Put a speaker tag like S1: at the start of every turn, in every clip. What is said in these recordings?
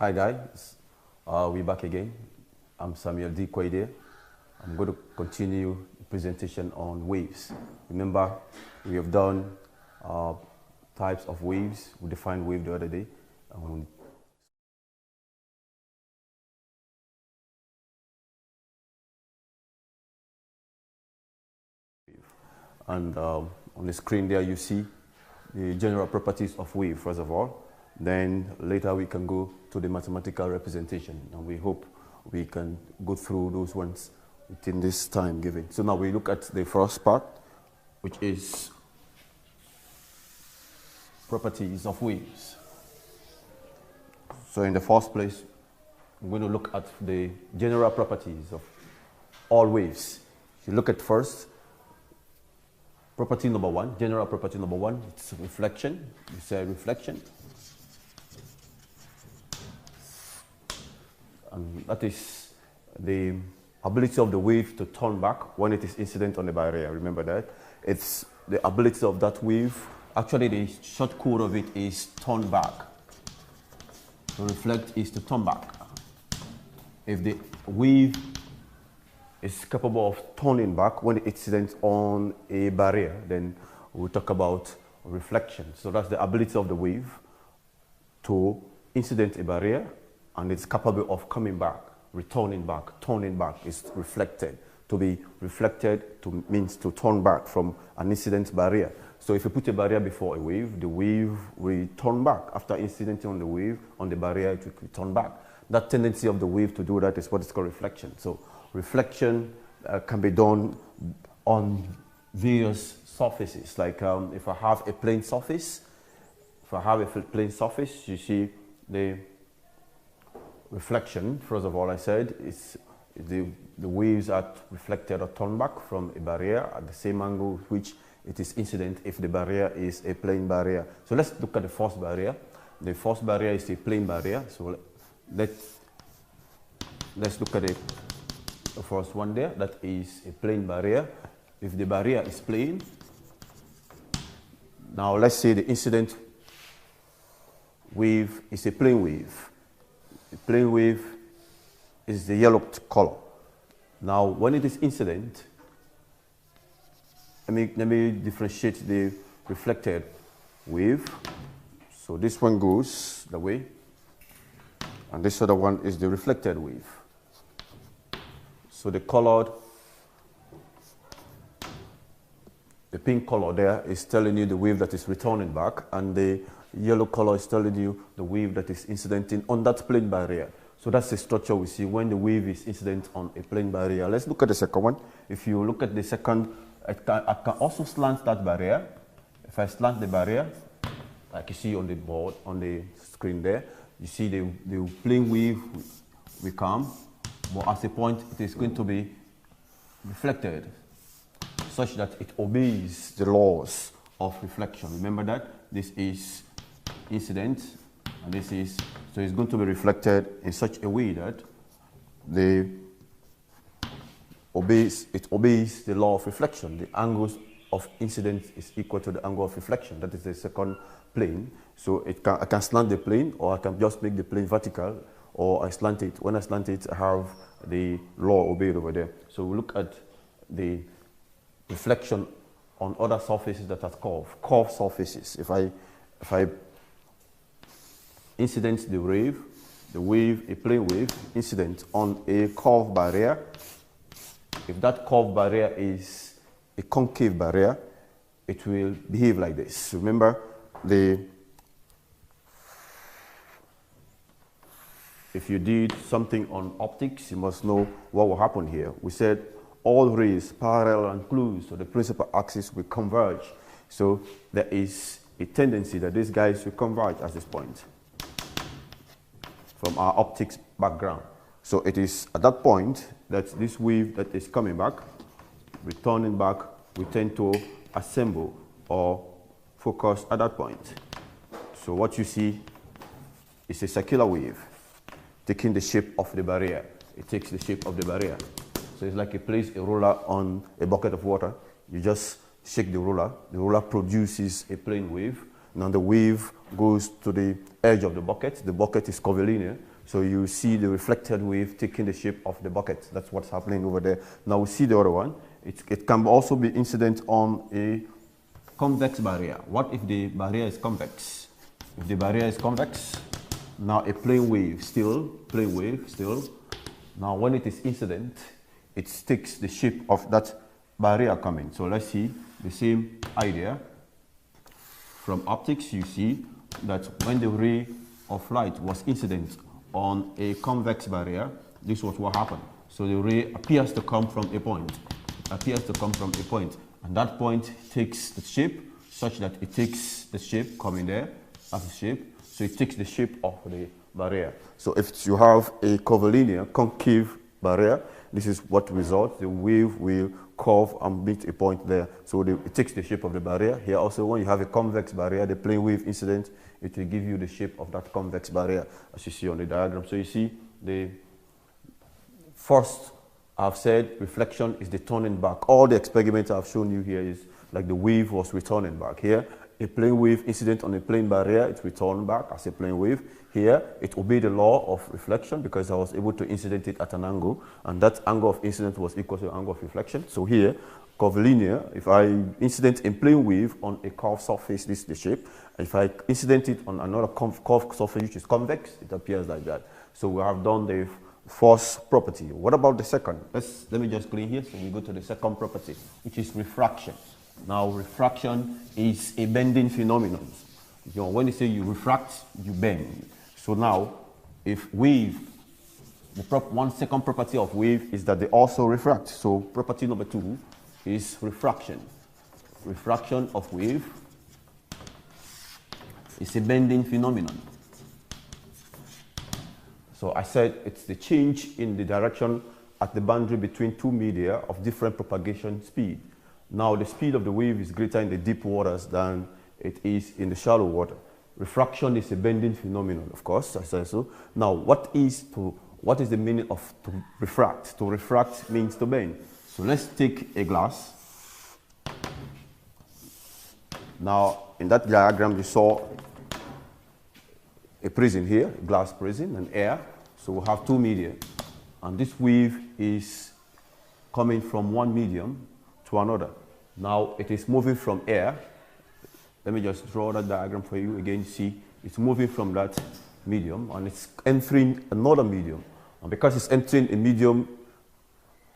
S1: Hi guys, we're back again. I'm Samuel D. Koidia. I'm going to continue the presentation on waves. Remember, we have done types of waves. We defined wave the other day. And on the screen there you see the general properties of wave first of all. Then later we can go to the mathematical representation, and we hope we can go through those ones within this time given. So now we look at the first part, which is properties of waves. So in the first place, I'm going to look at the general properties of all waves. If you look at first, property number one, general property number one, it's reflection. You say reflection. And that is the ability of the wave to turn back when it is incident on the barrier. Remember that? It's the ability of that wave. Actually, the short code of it is turn back. To reflect is to turn back. If the wave is capable of turning back when it's incident on a barrier, then we'll talk about reflection. So that's the ability of the wave to incident a barrier, and it's capable of coming back, returning back, turning back. Is reflected. To be reflected means to turn back from an incident barrier. So if you put a barrier before a wave, the wave will turn back. After incidenting on the wave, on the barrier, it will return back. That tendency of the wave to do that is what is called reflection. So reflection can be done on various surfaces. Like if I have a plane surface, you see the reflection. First of all, I said is the waves are reflected or turned back from a barrier at the same angle which it is incident if the barrier is a plane barrier. So let's look at the first barrier. The first barrier is a plane barrier. So let's look at the first one there. That is a plane barrier. If the barrier is plane, now let's say the incident wave is a plane wave. The plane wave is the yellow color. Now, when it is incident, let me differentiate the reflected wave. So this one goes the way, and this other one is the reflected wave. So the colored, the pink color there is telling you the wave that is returning back, and the yellow color is telling you the wave that is incidenting on that plane barrier. So that's the structure we see when the wave is incident on a plane barrier. Let's look at the second one. If you look at the second, I can also slant that barrier. If I slant the barrier, like you see on the board, on the screen there, you see the plane wave will come, but at a point it is going to be reflected such that it obeys the laws of reflection. Remember that? This is incident, and this is, so it's going to be reflected in such a way that it obeys the law of reflection. The angles of incident is equal to the angle of reflection. That is the second plane. So I can slant the plane, or I can just make the plane vertical, or I slant it. When I slant it, I have the law obeyed over there. So we look at the reflection on other surfaces that are curved surfaces. If I incident the wave, a plane wave, incident on a curved barrier. If that curved barrier is a concave barrier, it will behave like this. Remember, if you did something on optics, you must know what will happen here. We said all rays parallel and close, so the principal axis will converge. So there is a tendency that these guys will converge at this point from our optics background. So it is at that point that this wave that is coming back, returning back, we tend to assemble or focus at that point. So what you see is a circular wave taking the shape of the barrier. It takes the shape of the barrier. So it's like you place a roller on a bucket of water. You just shake the roller produces a plane wave. Now the wave goes to the edge of the bucket. The bucket is curvilinear, so you see the reflected wave taking the shape of the bucket. That's what's happening over there. Now we see the other one. It can also be incident on a convex barrier. What if the barrier is convex? If the barrier is convex, now a plane wave still. Now when it is incident, it takes the shape of that barrier coming. So let's see the same idea. From optics, you see that when the ray of light was incident on a convex barrier, this was what happened. So the ray appears to come from a point. And that point takes the shape such that it takes the shape coming there as a shape. So it takes the shape of the barrier. So if you have a curvilinear concave barrier, this is what results. The wave will curve and meet a point there. So it takes the shape of the barrier. Here also, when you have a convex barrier, the plane wave incident, it will give you the shape of that convex barrier, as you see on the diagram. So you see the first, I've said reflection is the turning back. All the experiments I've shown you here is like the wave was returning back. Here, a plane wave incident on a plane barrier, it returned back as a plane wave. Here, it obeyed the law of reflection because I was able to incident it at an angle, and that angle of incident was equal to the angle of reflection. So here, curvilinear, if I incident a plane wave on a curved surface, this is the shape. If I incident it on another curved surface, which is convex, it appears like that. So we have done the first property. What about the second? Let me just clean here, so we go to the second property, which is refraction. Now, refraction is a bending phenomenon. You know, when you say you refract, you bend. So now, if wave, one second property of wave is that they also refract. So property number 2 is refraction. Refraction of wave is a bending phenomenon. So I said it's the change in the direction at the boundary between two media of different propagation speed. Now the speed of the wave is greater in the deep waters than it is in the shallow water. Refraction is a bending phenomenon, of course, I said so. Now what is the meaning of to refract? To refract means to bend. So let's take a glass. Now in that diagram you saw a prism here, a glass prism and air. So we have two media, and this wave is coming from one medium to another. Now it is moving from air. Let me just draw that diagram for you again. See, it's moving from that medium and it's entering another medium. And because it's entering a medium,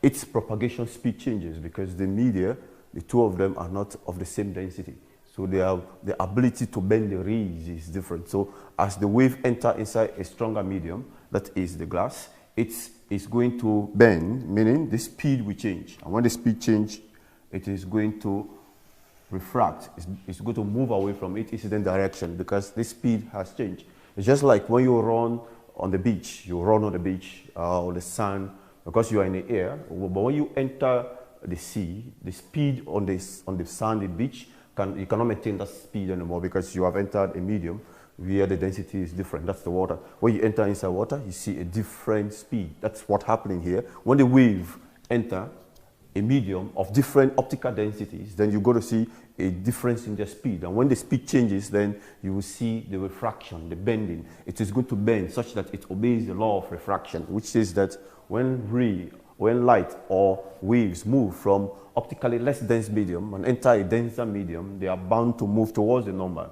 S1: its propagation speed changes because the media, the two of them are not of the same density. So the ability to bend the rays is different. So as the wave enters inside a stronger medium, that is the glass, it is going to bend, meaning the speed will change. And when the speed changes, it is going to refract. It's going to move away from its incident direction because the speed has changed. It's just like when you run on the beach. You run on the beach or the sand because you are in the air. But when you enter the sea, the speed on the sandy beach, you cannot maintain that speed anymore because you have entered a medium where the density is different. That's the water. When you enter inside water, you see a different speed. That's what's happening here. When the wave enter a medium of different optical densities, then you're going to see a difference in the speed. And when the speed changes, then you will see the refraction, the bending. It is going to bend such that it obeys the law of refraction, which says that when light or waves move from optically less dense medium and enter a denser medium, they are bound to move towards the normal.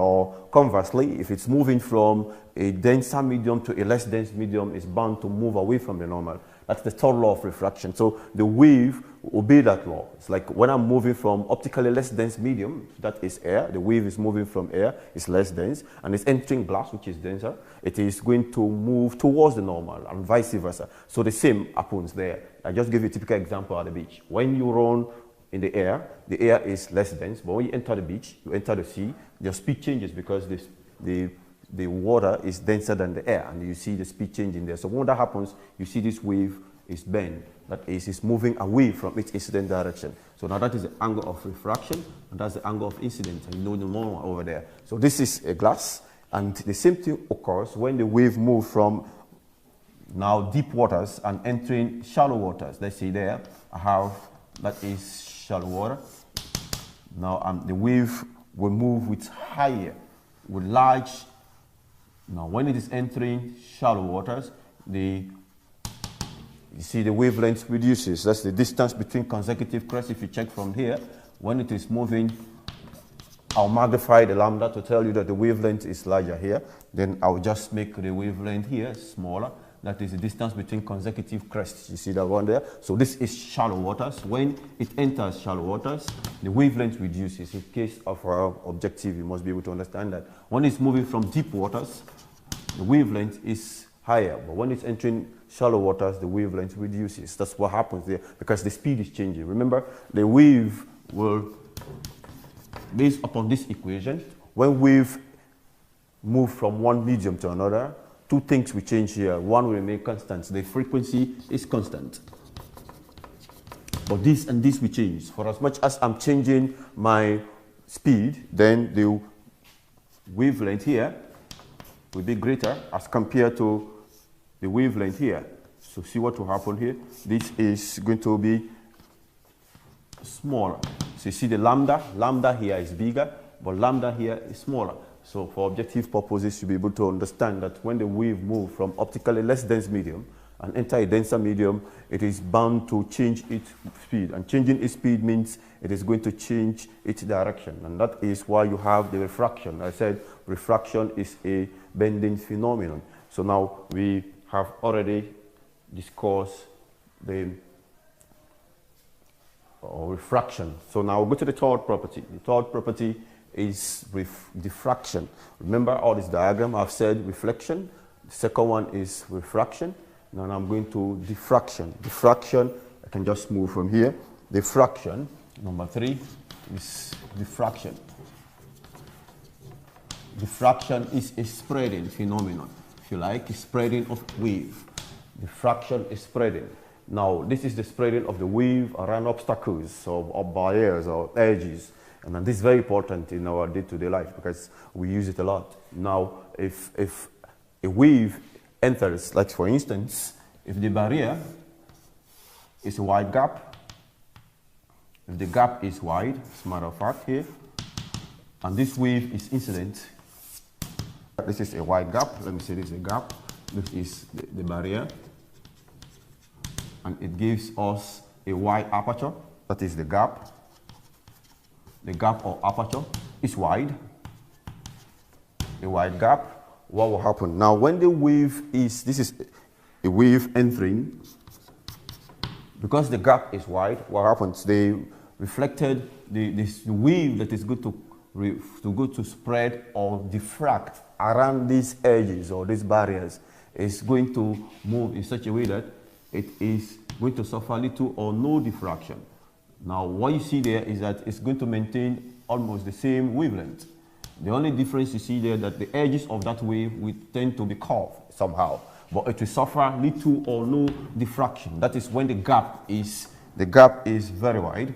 S1: Or conversely, if it's moving from a denser medium to a less dense medium, it's bound to move away from the normal. That's the third law of refraction. So the wave will obey that law. It's like when I'm moving from optically less dense medium, that is air, the wave is moving from air, it's less dense, and it's entering glass, which is denser, it is going to move towards the normal and vice versa. So the same happens there. I just give you a typical example at the beach. When you run in the air is less dense, but when you enter the beach, you enter the sea, your speed changes because the water is denser than the air, and you see the speed changing there. So when that happens, you see this wave is bent. That is, it's moving away from its incident direction. So now that is the angle of refraction, and that's the angle of incidence, and you know the normal over there. So this is a glass, and the same thing occurs when the wave moves from now deep waters and entering shallow waters. Let's see there, I have, that is shallow water. Now the wave will move with higher, with large. Now, when it is entering shallow waters, you see the wavelength reduces. That's the distance between consecutive crests. If you check from here, when it is moving, I'll magnify the lambda to tell you that the wavelength is larger here. Then I'll just make the wavelength here smaller. That is the distance between consecutive crests. You see that one there? So this is shallow waters. When it enters shallow waters, the wavelength reduces. In case of our objective, you must be able to understand that. When it's moving from deep waters, the wavelength is higher. But when it's entering shallow waters, the wavelength reduces. That's what happens there because the speed is changing. Remember, the wave will, based upon this equation, when wave move from one medium to another, two things will change here. One will remain constant. The frequency is constant. But this and this will change. For as much as I'm changing my speed, then the wavelength here will be greater as compared to the wavelength here. So see what will happen here. This is going to be smaller. So you see the lambda here is bigger, but lambda here is smaller. So for objective purposes, you'll be able to understand that when the wave moves from optically less dense medium and enter a denser medium, it is bound to change its speed. And changing its speed means it is going to change its direction. And that is why you have the refraction. I said refraction is a bending phenomenon. So now we have already discussed the refraction. So now we'll go to the third property. The third property is diffraction. Remember all this diagram, I've said reflection. The second one is refraction. Now I'm going to diffraction. Diffraction, I can just move from here. Diffraction, number 3, is diffraction. Diffraction is a spreading phenomenon, if you like, a spreading of wave. Diffraction is spreading. Now, this is the spreading of the wave around obstacles or barriers or edges. And this is very important in our day-to-day life because we use it a lot. Now, if a wave enters, like for instance, if the barrier is a wide gap, if the gap is wide, as a matter of fact here, and this wave is incident, this is a wide gap, let me say this is a gap, this is the barrier, and it gives us a wide aperture, that is the gap. The gap or aperture is wide, a wide gap. What will happen? Now when the wave is, this is a wave entering, because the gap is wide, what happens? They reflected, this wave that is going to spread or diffract around these edges or these barriers is going to move in such a way that it is going to suffer little or no diffraction. Now, what you see there is that it's going to maintain almost the same wavelength. The only difference you see there is that the edges of that wave will tend to be curved somehow, but it will suffer little or no diffraction. That is when the gap is very wide.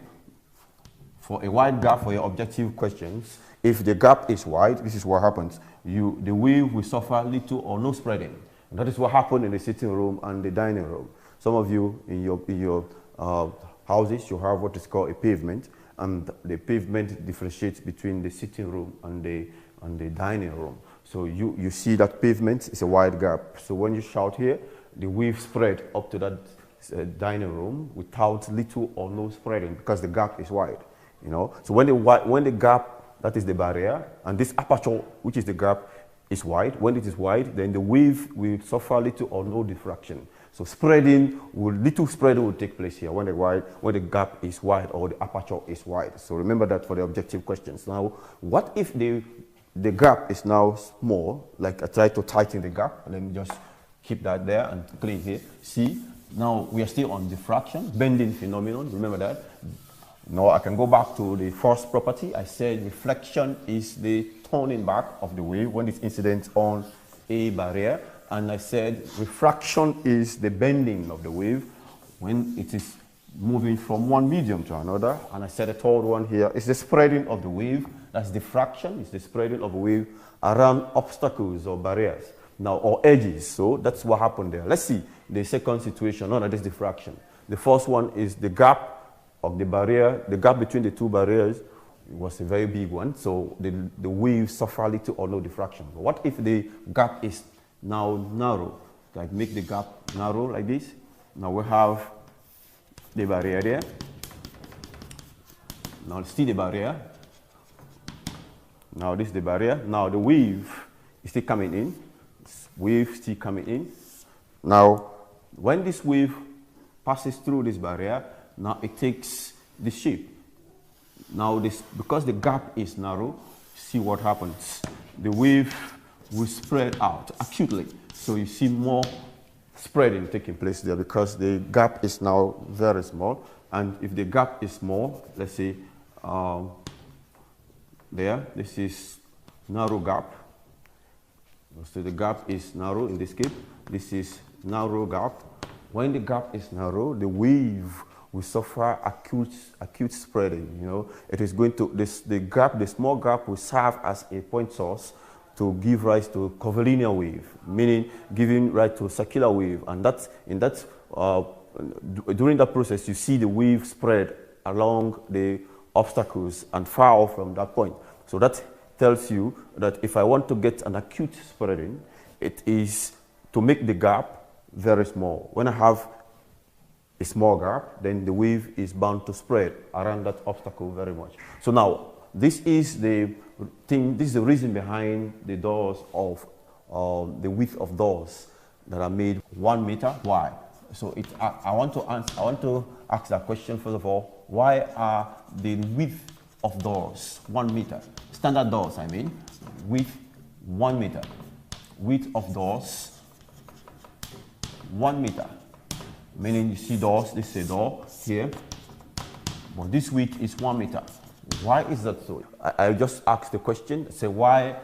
S1: For a wide gap, for your objective questions, if the gap is wide, this is what happens. The wave will suffer little or no spreading. And that is what happened in the sitting room and the dining room. Some of you in your houses, you have what is called a pavement, and the pavement differentiates between the sitting room and the dining room. So you see that pavement is a wide gap. So when you shout here, the wave spread up to that dining room without little or no spreading because the gap is wide. You know. So when the gap, that is the barrier, and this aperture, which is the gap, is wide. When it is wide, then the wave will suffer little or no diffraction. So little spreading will take place here when the gap is wide or the aperture is wide. So remember that for the objective questions. Now, what if the gap is now small? Like I try to tighten the gap. Let me just keep that there and clean here. See, now we are still on diffraction, bending phenomenon. Remember that. Now I can go back to the first property. I said reflection is the turning back of the wave when it's incident on a barrier. And I said refraction is the bending of the wave when it is moving from one medium to another. And I said the third one here is the spreading of the wave. That's diffraction, it's the spreading of a wave around obstacles or barriers, now, or edges. So that's what happened there. Let's see the second situation, that is diffraction. The first one is the gap of the barrier, the gap between the two barriers It was a very big one, so the wave suffer little or no diffraction. But what if the gap is now narrow? Like make the gap narrow like this. Now we have the barrier there. Now see the barrier. Now this is the barrier. Now the wave is still coming in. Wave still coming in. Now when this wave passes through this barrier, now it takes the shape. Now this, because the gap is narrow, see what happens. The wave will spread out acutely. So you see more spreading taking place there because the gap is now very small. And if the gap is small, let's say there, this is narrow gap. So the gap is narrow in this case. This is narrow gap. When the gap is narrow, the wave will suffer acute spreading. You know, it is going to the small gap will serve as a point source to give rise to curvilinear wave, meaning giving rise to circular wave, and during that process you see the wave spread along the obstacles and far off from that point. So that tells you that if I want to get an acute spreading, it is to make the gap very small. When I have a small gap, then the wave is bound to spread around that obstacle very much. So now, this is the thing, this is the reason behind the doors of the width of doors that are made 1 meter. Why? So I want to ask that question first of all. Why are the width of doors 1 meter? Standard doors, I mean, width 1 meter. Width of doors 1 meter. Meaning you see doors, this is a door here, but this width is 1 meter. Why is that so? I just asked the question, say why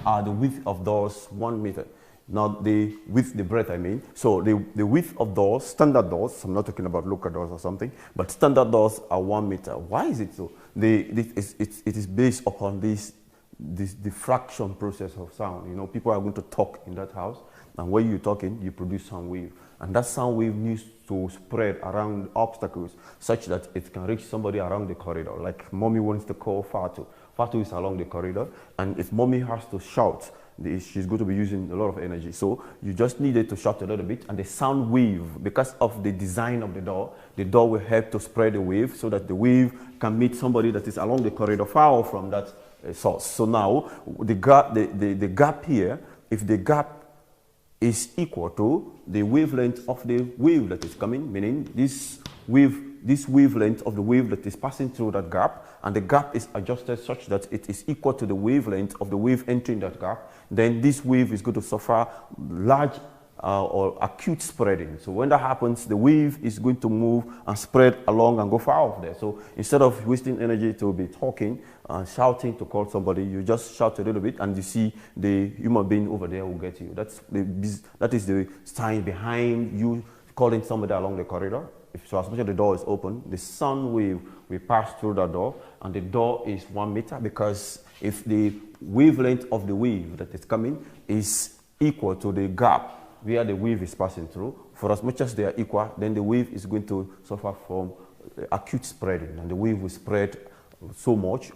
S1: are the width of doors 1 meter? Not the width, the breadth I mean. So the width of doors, standard doors, I'm not talking about local doors or something, but standard doors are 1 meter. Why is it so? It is based upon this diffraction process of sound. You know, people are going to talk in that house, and when you're talking, you produce sound wave. And that sound wave needs to spread around obstacles such that it can reach somebody around the corridor. Like mommy wants to call Fatu. Fatu is along the corridor, and if mommy has to shout, she's going to be using a lot of energy. So you just needed to shout a little bit, and the sound wave, because of the design of the door will help to spread the wave so that the wave can meet somebody that is along the corridor far off from that source. So now the gap here, if the gap is equal to the wavelength of the wave that is coming, meaning this wavelength of the wave that is passing through that gap, and the gap is adjusted such that it is equal to the wavelength of the wave entering that gap, then this wave is going to suffer large or acute spreading. So when that happens, the wave is going to move and spread along and go far off there. So instead of wasting energy to be talking and shouting to call somebody, you just shout a little bit, and you see the human being over there will get you. That is the sign behind you calling somebody along the corridor. So as much as the door is open, the sound wave will pass through that door, and the door is 1 meter, because if the wavelength of the wave that is coming is equal to the gap where the wave is passing through, for as much as they are equal, then the wave is going to suffer from acute spreading, and the wave will spread so much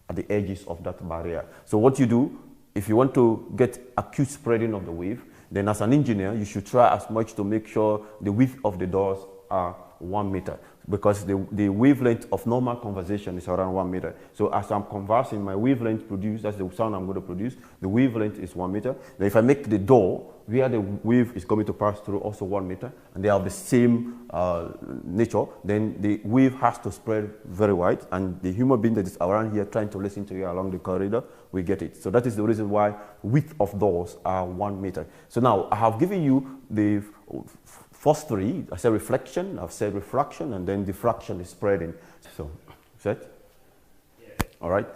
S1: at the edges of that barrier. So what you do, if you want to get acute spreading of the wave, then as an engineer, you should try as much to make sure the width of the doors are 1 meter, because the wavelength of normal conversation is around 1 meter. So as I'm conversing, my wavelength produced, that's the sound I'm going to produce, the wavelength is 1 meter. Then if I make the door where the wave is going to pass through also 1 meter, and they have the same nature, then the wave has to spread very wide, and the human being that is around here trying to listen to you along the corridor, we get it. So that is the reason why width of doors are 1 meter. So now I have given you the first three. I said reflection, I've said refraction, and then diffraction is spreading. So, set? Yeah. All right.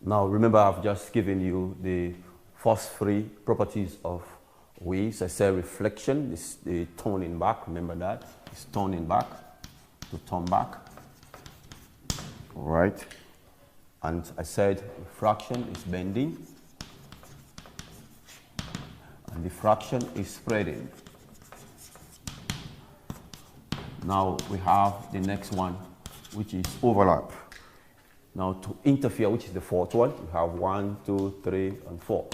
S1: Now remember, I've just given you the first three properties of waves. I said reflection is the turning back. Remember that? It's turning back, to turn back. All right. And I said refraction is bending, and diffraction is spreading. Now we have the next one, which is overlap. Now to interfere, which is the fourth one, you have 1, 2, 3, and 4.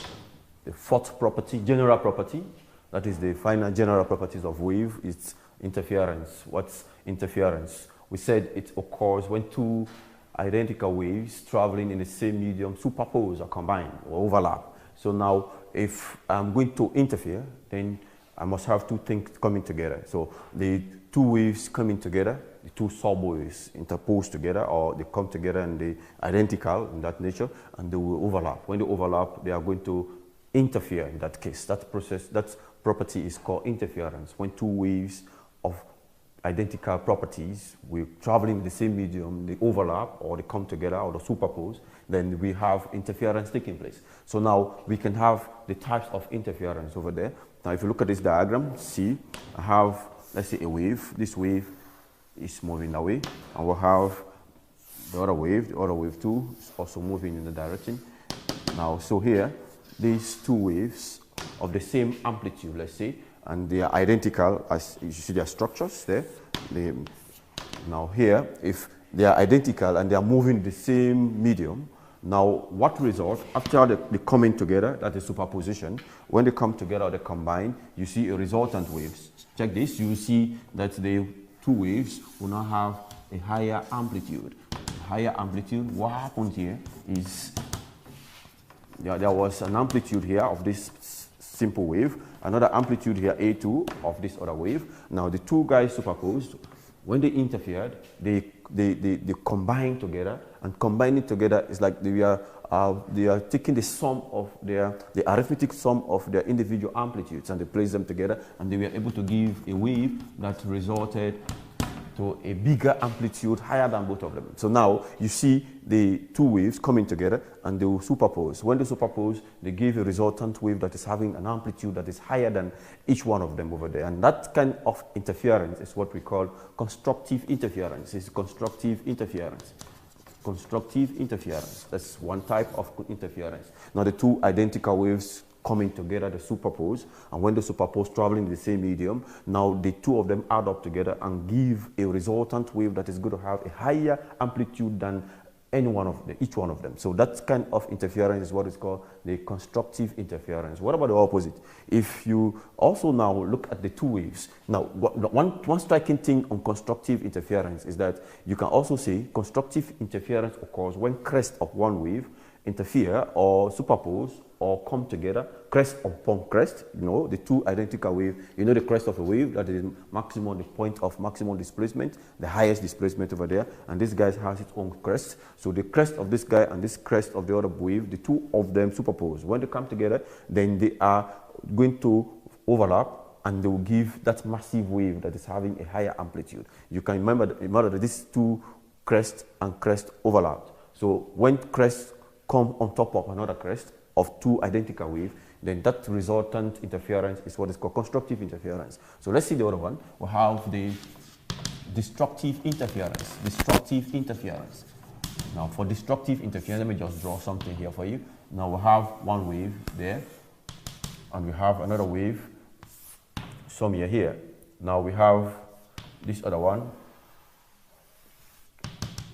S1: The fourth property, general property, that is the final general properties of wave, is interference. What's interference? We said it occurs when two identical waves traveling in the same medium superpose or combine or overlap. So now if I'm going to interfere, then I must have two things coming together. So the two waves coming together, the two subwaves interpose together, or they come together and they identical in that nature, and they will overlap. When they overlap, they are going to interfere in that case. That process, that property is called interference. When two waves of identical properties, we're traveling in the same medium, they overlap or they come together or they superpose, then we have interference taking place. So now we can have the types of interference over there. Now if you look at this diagram, see, I have, let's say, a wave. This wave is moving away, and we'll have the other wave too is also moving in the direction. Now, so here, these two waves of the same amplitude, let's say, and they are identical, as you see their structures there. Now here, if they are identical and they are moving the same medium, now what result, after they coming together, that is superposition, when they come together or they combine, you see a resultant wave. Check this, you see that the two waves will now have a higher amplitude. Higher amplitude, what happened here is, there was an amplitude here of this simple wave, another amplitude here, A2, of this other wave. Now the two guys superposed, when they interfered, they combine together, and combining together is like they are taking the sum of the arithmetic sum of their individual amplitudes, and they place them together, and they were able to give a wave that resulted to a bigger amplitude, higher than both of them. So now you see the two waves coming together and they will superpose. When they superpose, they give a resultant wave that is having an amplitude that is higher than each one of them over there. And that kind of interference is what we call constructive interference. It's constructive interference. Constructive interference. That's one type of interference. Now the two identical waves coming together, they superpose, and when they superpose, traveling in the same medium, now the two of them add up together and give a resultant wave that is going to have a higher amplitude than each one of them. So that kind of interference is what is called the constructive interference. What about the opposite? If you also now look at the two waves, now one striking thing on constructive interference is that you can also say constructive interference occurs when crest of one wave interfere or superpose or come together, crest upon crest, the two identical waves. The crest of a wave, that is maximum, the point of maximum displacement, the highest displacement over there, and this guy has its own crest. So the crest of this guy and this crest of the other wave, the two of them superpose. When they come together, then they are going to overlap, and they will give that massive wave that is having a higher amplitude. You can remember that these two crest and crest overlapped. So when crests come on top of another crest of two identical waves, then that resultant interference is what is called constructive interference. So let's see the other one. We have the destructive interference. Destructive interference. Now for destructive interference, let me just draw something here for you. Now we have one wave there, and we have another wave somewhere here. Now we have this other one.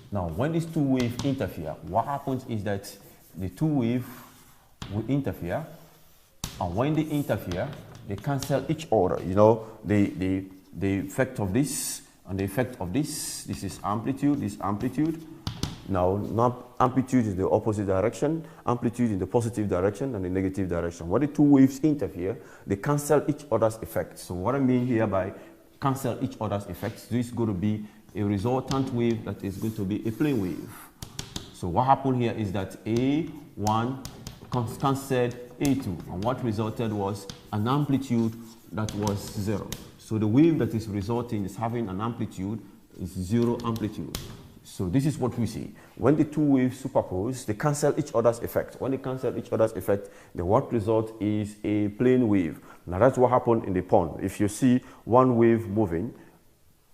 S1: Now when these two waves interfere, what happens is that the two waves will interfere, and when they interfere, they cancel each other. The effect of this and the effect of this. This is amplitude, this amplitude. Now amplitude is the opposite direction, amplitude in the positive direction and the negative direction. When the two waves interfere, they cancel each other's effects. So what I mean here by cancel each other's effects, this is going to be a resultant wave that is going to be a plane wave. So what happened here is that A1 cancelled A2, and what resulted was an amplitude that was 0. So the wave that is resulting is having an amplitude is 0 amplitude. So this is what we see. When the two waves superpose, they cancel each other's effect. When they cancel each other's effect, the what result is a plane wave. Now that's what happened in the pond. If you see one wave moving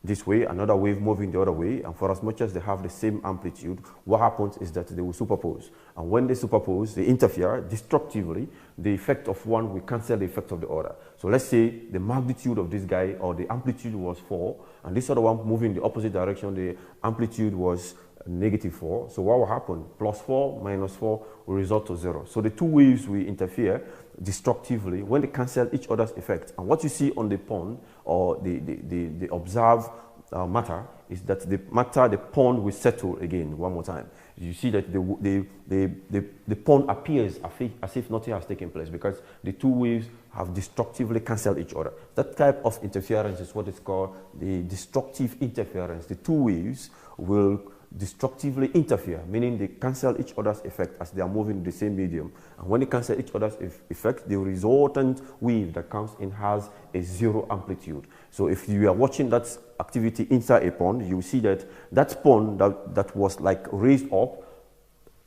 S1: this way, another wave moving the other way, and for as much as they have the same amplitude, what happens is that they will superpose. And when they superpose, they interfere destructively. The effect of one will cancel the effect of the other. So let's say the magnitude of this guy, or the amplitude was 4, and this other one moving in the opposite direction, the amplitude was -4. So what will happen? +4 minus 4 will result to 0. So the two waves will interfere destructively when they cancel each other's effect. And what you see on the pond or the observed matter is that the pond will settle again one more time. You see that the pond appears as if nothing has taken place because the two waves have destructively cancelled each other. That type of interference is what is called the destructive interference. The two waves will destructively interfere, meaning they cancel each other's effect as they are moving in the same medium. And when they cancel each other's effect, the resultant wave that comes in has a 0 amplitude. So if you are watching that activity inside a pond, you will see that that pond that was like raised up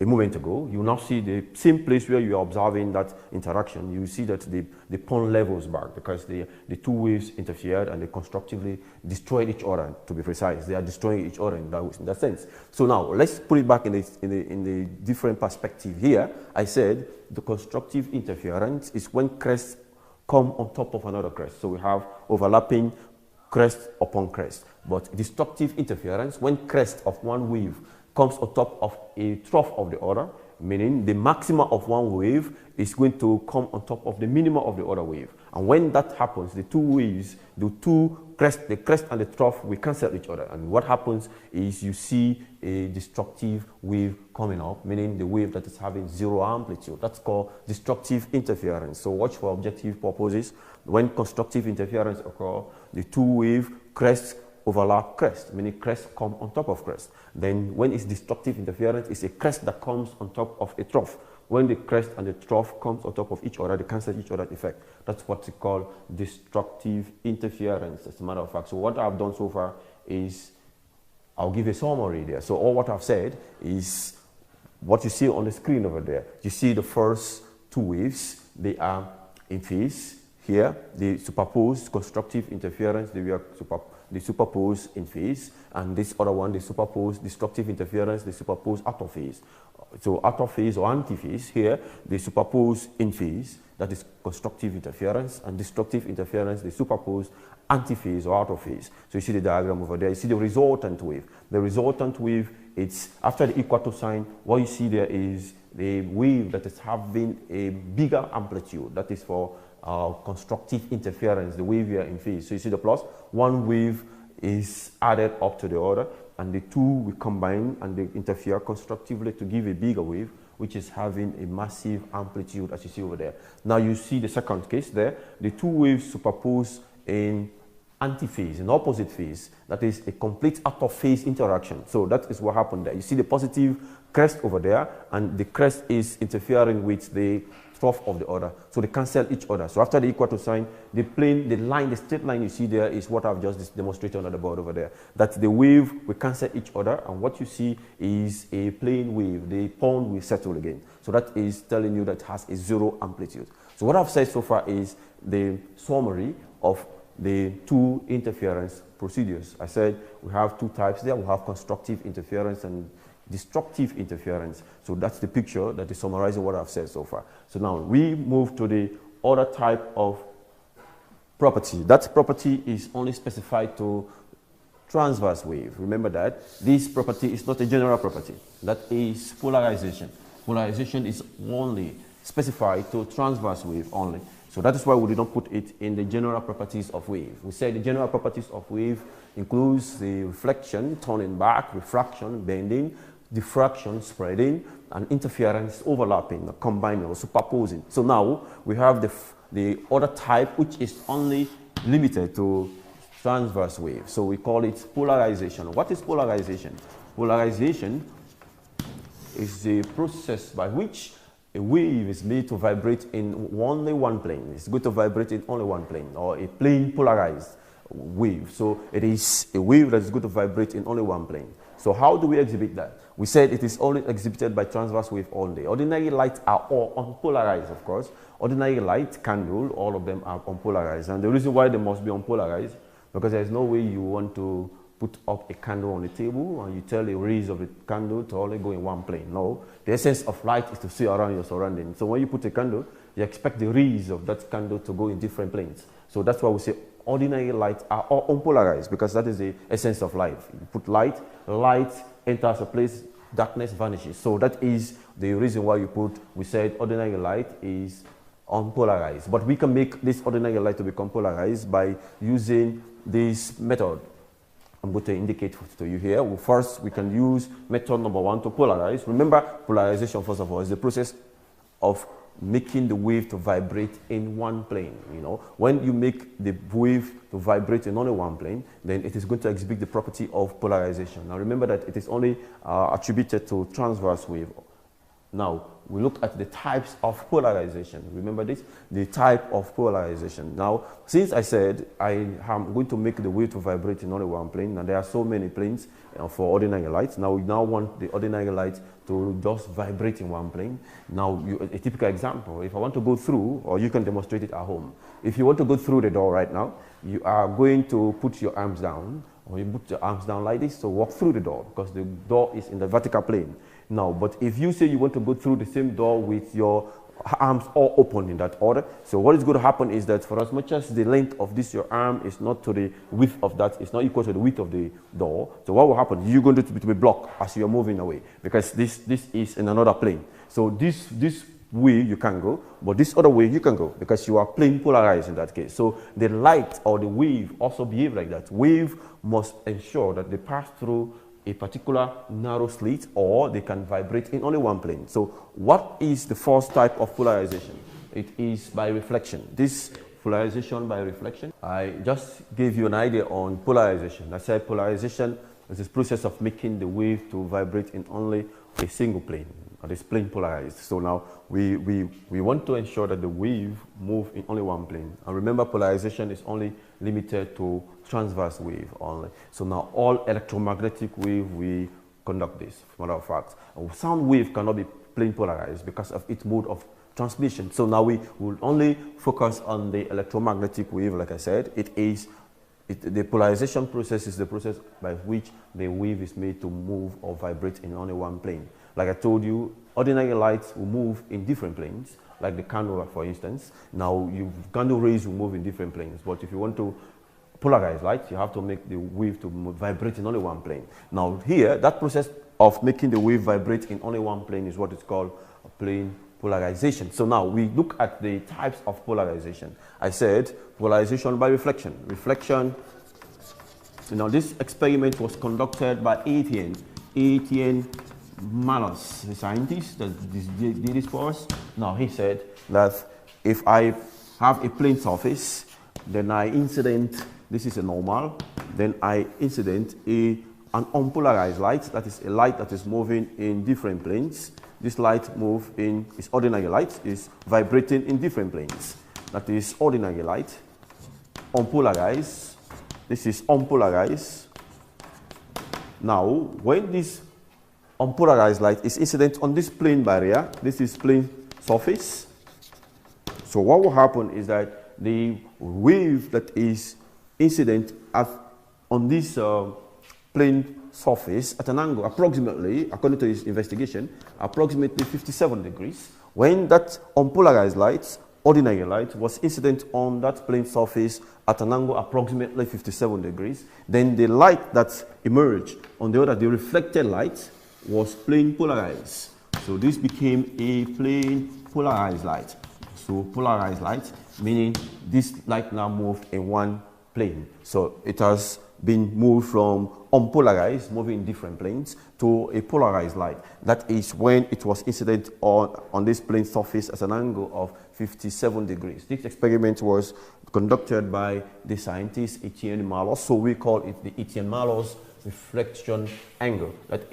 S1: a moment ago, you now see the same place where you are observing that interaction. You see that the pond levels back because the two waves interfered and they constructively destroyed each other, to be precise. They are destroying each other in that sense. So now let's put it back in the different perspective here. I said the constructive interference is when crests come on top of another crest. So we have overlapping crest upon crest. But destructive interference, when crest of one wave comes on top of a trough of the other, meaning the maxima of one wave is going to come on top of the minima of the other wave. And when that happens, the two waves, the crest and the trough will cancel each other. And what happens is you see a destructive wave coming up, meaning the wave that is having 0 amplitude. That's called destructive interference. So watch for objective purposes. When constructive interference occurs, the two wave crests overlap crest, meaning crest come on top of crest. Then when it's destructive interference, it's a crest that comes on top of a trough. When the crest and the trough comes on top of each other, they cancel each other's effect. That's what we call destructive interference, as a matter of fact. So what I've done so far is, I'll give a summary there. So all what I've said is what you see on the screen over there. You see the first two waves, they are in phase. Here, the superposed constructive interference, they superpose in phase, and this other one, the superposed destructive interference, they superpose out of phase. So out of phase or antiphase, here, they superpose in phase, that is constructive interference, and destructive interference, they superpose antiphase or out of phase. So you see the diagram over there, you see the resultant wave. The resultant wave, it's after the equal to sign, what you see there is the wave that is having a bigger amplitude, that is for constructive interference, the wave here in phase. So you see the plus, one wave is added up to the other, and the two will combine and they interfere constructively to give a bigger wave, which is having a massive amplitude, as you see over there. Now you see the second case there, the two waves superpose in antiphase, in opposite phase. That is a complete out of phase interaction. So that is what happened there. You see the positive crest over there, and the crest is interfering with the trough of the other. So they cancel each other. So after the equal to sign, the plane, the line, the straight line you see there is what I've just demonstrated on the board over there. That the wave will cancel each other, and what you see is a plane wave. The pond will settle again. So that is telling you that it has a 0 amplitude. So what I've said so far is the summary of the two interference procedures. I said we have two types there. We have constructive interference and destructive interference. So that's the picture that is summarizing what I've said so far. So now we move to the other type of property. That property is only specified to transverse wave. Remember that this property is not a general property. That is polarization. Polarization is only specified to transverse wave only. So that is why we did not put it in the general properties of wave. We said the general properties of wave includes the reflection, turning back, refraction, bending, diffraction, spreading, and interference, overlapping, combining, or superposing. So now we have the other type, which is only limited to transverse wave. So we call it polarization. What is polarization? Polarization is the process by which a wave is made to vibrate in only one plane. It's going to vibrate in only one plane, or a plane polarized wave. So it is a wave that is going to vibrate in only one plane. So how do we exhibit that? We said it is only exhibited by transverse wave only. Ordinary lights are all unpolarized, of course. Ordinary light, candle, all of them are unpolarized. And the reason why they must be unpolarized, because there is no way you want to put up a candle on the table and you tell the rays of the candle to only go in one plane. No, the essence of light is to see around your surroundings. So when you put a candle, you expect the rays of that candle to go in different planes. So that's why we say ordinary lights are all unpolarized, because that is the essence of light. You put light enters a place, darkness vanishes. So that is the reason why we said ordinary light is unpolarized. But we can make this ordinary light to become polarized by using this method. I'm going to indicate to you here. Well, first, we can use method number 1 to polarize. Remember, polarization, first of all, is the process of making the wave to vibrate in one plane. You know, when you make the wave to vibrate in only one plane, then it is going to exhibit the property of polarization. Now, remember that it is only attributed to transverse wave. Now, we look at the types of polarization. Remember this? The type of polarization. Now, since I said I am going to make the wave to vibrate in only one plane, and there are so many planes for ordinary light. Now, we now want the ordinary light to just vibrate in one plane. Now, a typical example, if I want to go through, or you can demonstrate it at home. If you want to go through the door right now, you are going to put your arms down, or you put your arms down like this to walk through the door, because the door is in the vertical plane. Now, but if you say you want to go through the same door with your arms all open in that order, so what is going to happen is that for as much as the length of this, your arm is not to the width of that, it's not equal to the width of the door. So what will happen? You're going to be blocked as you're moving away, because this is in another plane. So this way you can go, but this other way you can go, because you are plane polarized in that case. So the light or the wave also behave like that. Wave must ensure that they pass through a particular narrow slit, or they can vibrate in only one plane. So what is the first type of polarization? It is by reflection. This polarization by reflection, I just gave you an idea on polarization. I said polarization is this process of making the wave to vibrate in only a single plane, or this plane polarized. So now we want to ensure that the wave move in only one plane. And remember, polarization is only limited to transverse wave only. So now all electromagnetic wave, we conduct this. As a matter of fact, sound wave cannot be plane polarized because of its mode of transmission. So now we will only focus on the electromagnetic wave. Like I said, the polarization process is the process by which the wave is made to move or vibrate in only one plane. Like I told you, ordinary lights will move in different planes, like the candle, for instance. Now, candle rays will move in different planes, but if you want to polarize light, you have to make the wave to vibrate in only one plane. Now, here, that process of making the wave vibrate in only one plane is what is called a plane polarization. So now we look at the types of polarization. I said polarization by reflection. Reflection, this experiment was conducted by Etienne Malus, the scientist that did this for us. Now he said that if I have a plane surface, then I incident, this is a normal, then I incident an unpolarized light, that is a light that is moving in different planes. This light is ordinary light, is vibrating in different planes. That is ordinary light, unpolarized. This is unpolarized. Now, when this unpolarized light is incident on this plane barrier, this is plane surface. So what will happen is that the wave that is incident on this plane surface at an angle approximately, according to his investigation, approximately 57 degrees. When that unpolarized light, ordinary light, was incident on that plane surface at an angle approximately 57 degrees, then the light that emerged on the other, the reflected light, was plane polarized. So this became a plane polarized light. So polarized light, meaning this light now moved in one plane. So it has been moved from unpolarized, moving in different planes, to a polarized light. That is when it was incident on this plane surface at an angle of 57 degrees. This experiment was conducted by the scientist Etienne Malus, so we call it the Etienne Malus reflection angle. That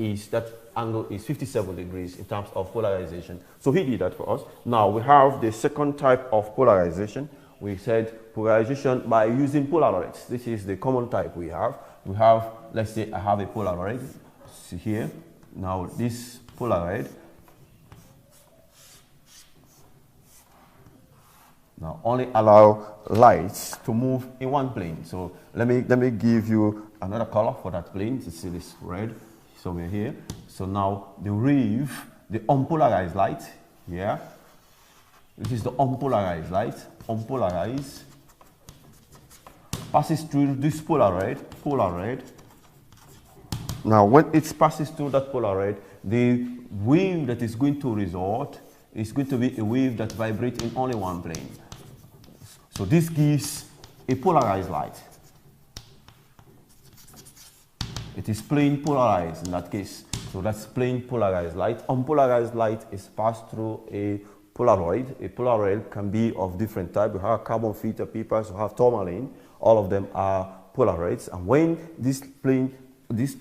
S1: angle is 57 degrees in terms of polarization. So he did that for us. Now we have the second type of polarization. We said polarization by using Polaroids. This is the common type we have. We have, let's say I have a Polaroid here. Now this Polaroid now only allow lights to move in one plane. So let me give you another color for that plane. You see this red somewhere here. So now the wave, the unpolarized light here. This is the unpolarized light. Unpolarized passes through this Polaroid, Now, when it passes through that Polaroid, the wave that is going to result is going to be a wave that vibrates in only one plane. So this gives a polarized light. It is plane polarized in that case. So that's plane polarized light. Unpolarized light is passed through a Polaroid. A Polaroid can be of different type. You have carbon filter papers, you have tourmaline. All of them are Polaroids. And when this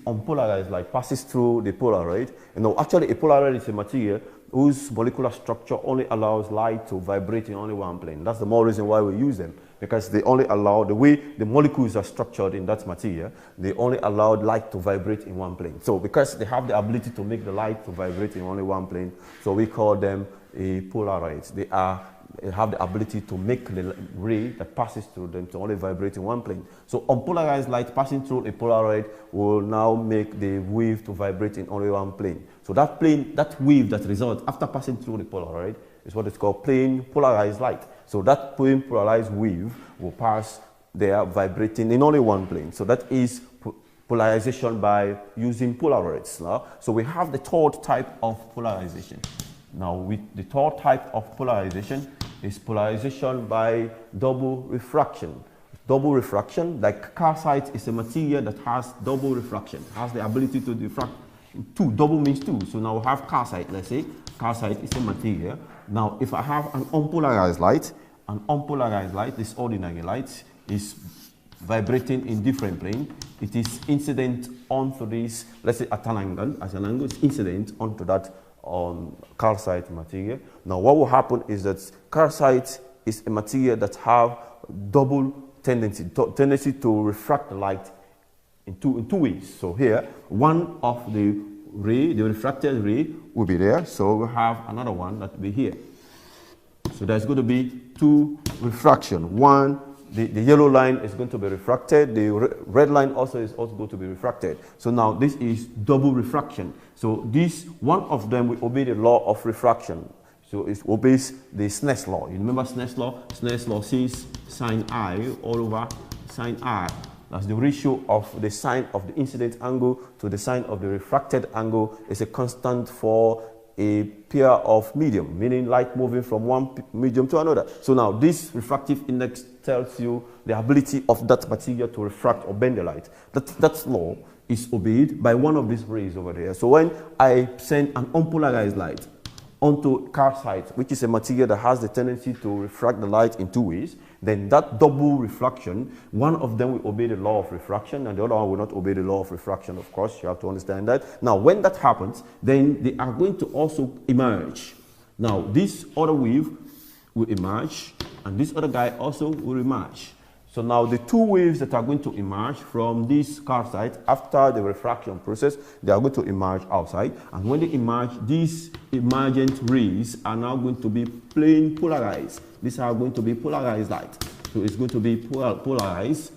S1: unpolarized light passes through the Polaroid, actually a Polaroid is a material whose molecular structure only allows light to vibrate in only one plane. That's the more reason why we use them, because they only allow, the way the molecules are structured in that material, they only allow light to vibrate in one plane. So because they have the ability to make the light to vibrate in only one plane, so we call them a Polaroids. They have the ability to make the ray that passes through them to only vibrate in one plane. So unpolarized light passing through a Polaroid will now make the wave to vibrate in only one plane. So that wave that results after passing through the Polaroid is what is called plane polarized light. So that plane polarized wave will pass there vibrating in only one plane. So that is polarization by using Polaroids. So we have the third type of polarization. Now, with the third type of polarization is polarization by double refraction. Double refraction, like calcite, is a material that has double refraction, has the ability to diffract in two. Double means two. So now we have calcite, let's say. Calcite is a material. Now, if I have an unpolarized light, this ordinary light, is vibrating in different plane. It is incident onto this, let's say at an angle, it's incident onto that calcite material. Now what will happen is that calcite is a material that have double tendency to refract the light in two ways. So here, one of the refracted ray will be there. So we have another one that will be here. So there's going to be two refraction. One, the yellow line is going to be refracted. The red line also is going to be refracted. So now this is double refraction. So this, one of them will obey the law of refraction. So it obeys the Snell's law. You remember Snell's law? Snell's law says sine I all over sine R. That's the ratio of the sine of the incident angle to the sine of the refracted angle is a constant for a pair of medium, meaning light moving from one medium to another. So now this refractive index tells you the ability of that material to refract or bend the light. That law is obeyed by one of these rays over there. So when I send an unpolarized light onto calcite, which is a material that has the tendency to refract the light in two ways, then that double refraction, one of them will obey the law of refraction and the other one will not obey the law of refraction, of course. You have to understand that. Now, when that happens, then they are going to also emerge. Now, this other wave will emerge and this other guy also will emerge. So now the two waves that are going to emerge from this calcite after the refraction process, they are going to emerge outside. And when they emerge, these emergent rays are now going to be plane polarized. These are going to be polarized light. So it's going to be polarized